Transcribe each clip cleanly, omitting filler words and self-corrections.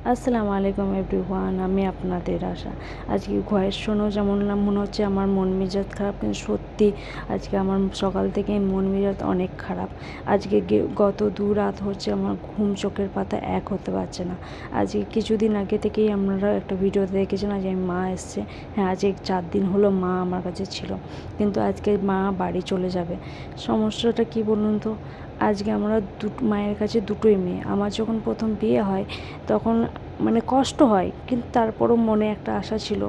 আসসালামু আলাইকুম এভরিওয়ান, আমি আপনাদের আশা। আজকে ভয়েস শোনো যেমন মনে হচ্ছে আমার মন মেজাজ খারাপ, কিন্তু সত্যি আজকে আমার সকাল থেকে মন মেজাজ অনেক খারাপ। আজকে গত 2 রাত হচ্ছে আমার ঘুম চোখের পাতা এক হতে পারছে না। আজকে কিছুদিন আগে থেকেই আপনারা একটা ভিডিওতে দেখেছেন যে মা এসছে। হ্যাঁ, আজকে 4 দিন হলো মা আমার কাছে ছিল, কিন্তু আজকে মা বাড়ি চলে যাবে। সমস্যাটা কি বলুন তো, আজকে আমরা মায়ের কাছে দুটোই মেয়ে। আমার যখন প্রথম বিয়ে হয় তখন কষ্ট হয়, কিন্তু তারপরও মনে একটা আশা ছিল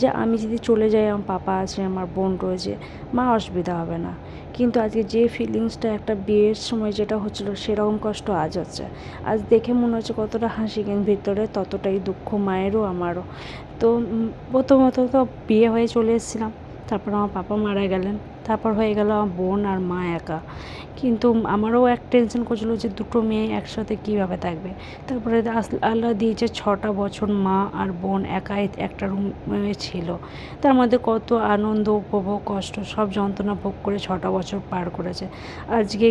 যে আমি যদি চলে যাই, আমার পাপা আছে, আমার বোন রয়েছে, মা অসুবিধা হবে না। কিন্তু আজকে যে ফিলিংসটা একটা বিয়ের সময় যেটা হচ্ছিলো, সেরকম কষ্ট আজ হচ্ছে। আজ দেখে মনে হচ্ছে কতটা হাসি, কিন্তু ভিতরে ততটাই দুঃখ, মায়েরও আমারও। তো প্রথমত তো বিয়ে হয়ে চলে এসেছিলাম, তারপর আমার পাপা মারা গেলেন, তারপর হয়ে গেল আমার বোন আর মা একা। কিন্তু আমারও এক টেনশন করছিলো যে দুটো মেয়ে একসাথে কীভাবে থাকবে। তারপরে আল্লাহ দিয়েছে 6টা বছর মা আর বোন একাই একটা রুমে ছিল। তার মধ্যে কত আনন্দ, উপভোগ, কষ্ট, সব যন্ত্রণা ভোগ করে 6টা বছর পার করেছে। আজকে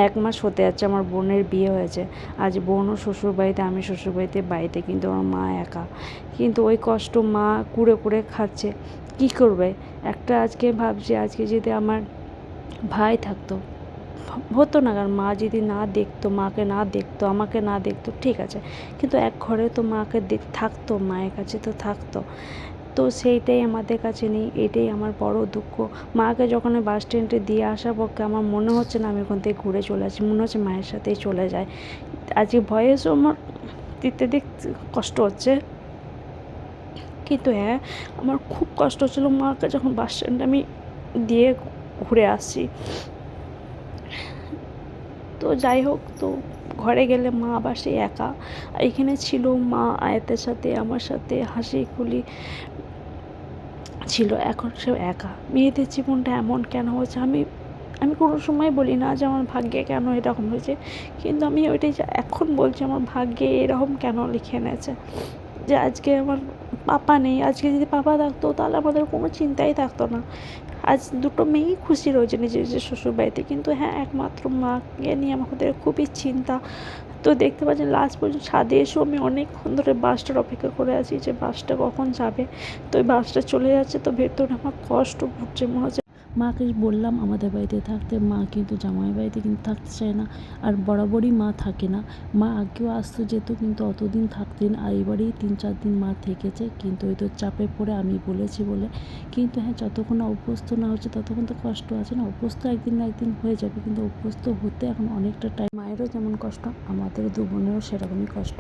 1 মাস হতে যাচ্ছে আমার বোনের বিয়ে হয়েছে। আজ বোনও শ্বশুরবাড়িতে, আমি শ্বশুরবাড়িতে, বাড়িতে কিন্তু আমার মা একা। কিন্তু ওই কষ্ট মা কুড়ে কুড়ে খাচ্ছে। কী করবে? একটা আজকে ভাবছি, আজকে যদি আমার ভাই থাকতো হতো না, কারণ মা যদি না দেখতো, মাকে না দেখতো, আমাকে না দেখতো, ঠিক আছে, কিন্তু এক ঘরে তো মাকে থাকতো, মায়ের কাছে তো থাকতো। তো সেইটাই আমাদের কাছে নেই, এটাই আমার বড় দুঃখ। মাকে যখন বাস স্ট্যান্ডে দিয়ে আসার পক্ষে আমার মনে হচ্ছে না আমি ওখান থেকে ঘুরে চলে আসি, মনে হচ্ছে মায়ের সাথেই চলে যায়। আজকে ভয়েসও আমার দিতে কষ্ট হচ্ছে, কিন্তু হ্যাঁ, আমার খুব কষ্ট হচ্ছিলো মাকে যখন বাস স্ট্যান্ডে আমি দিয়ে ঘুরে আসছি। তো যাই হোক, তো ঘরে গেলে মা আবার সেই একা। এখানে ছিল মা আয়াতের সাথে, আমার সাথে হাসি খুলি ছিল, এখন সে একা। মেয়েদের জীবনটা এমন কেন হয়েছে? আমি আমি কোনো সময় বলি না যে আমার ভাগ্যে কেন এরকম হয়েছে, কিন্তু আমি ওইটাই এখন বলছি, আমার ভাগ্যে এরকম কেন লিখে এনেছে যে আজকে আমার পাপা নেই। আজকে যদি পাপা থাকতো তাহলে আমাদের কোনো চিন্তাই থাকতো না। আজ দুটো মেয়েই খুশি রয়েছে নিজের নিজের শ্বশুরবাড়িতে, কিন্তু হ্যাঁ, একমাত্র মাকে নিয়ে আমাদের খুবই চিন্তা। তো দেখতে পাচ্ছেন লাস্ট পর্যন্ত ছাদে এসেও আমি অনেকক্ষণ ধরে বাসটার অপেক্ষা করে আছি যে বাসটা কখন যাবে। তো ওই বাসটা চলে যাচ্ছে, তো ভেতরে আমার কষ্ট হচ্ছে, মনে হচ্ছে। মাকে বললাম আমাদের বাড়িতে থাকতে, মা কিন্তু জামাই বাড়িতে কিন্তু থাকতে চায় না, আর বরাবরই মা থাকে না। মা আগেও আসতো যেত, কিন্তু অতদিন থাকতেন, আর এবারেই 3-4 দিন মা থেকেছে, কিন্তু ওই তো চাপে পড়ে আমি বলেছি বলে। কিন্তু হ্যাঁ, যতক্ষণ না অভ্যস্ত না হচ্ছে ততক্ষণ তো কষ্ট আছে না। অভ্যস্ত একদিন না একদিন হয়ে যাবে, কিন্তু অভ্যস্ত হতে এখন অনেকটা টাইম। মায়েরও যেমন কষ্ট, আমাদের 2 বোনেরও সেরকমই কষ্ট।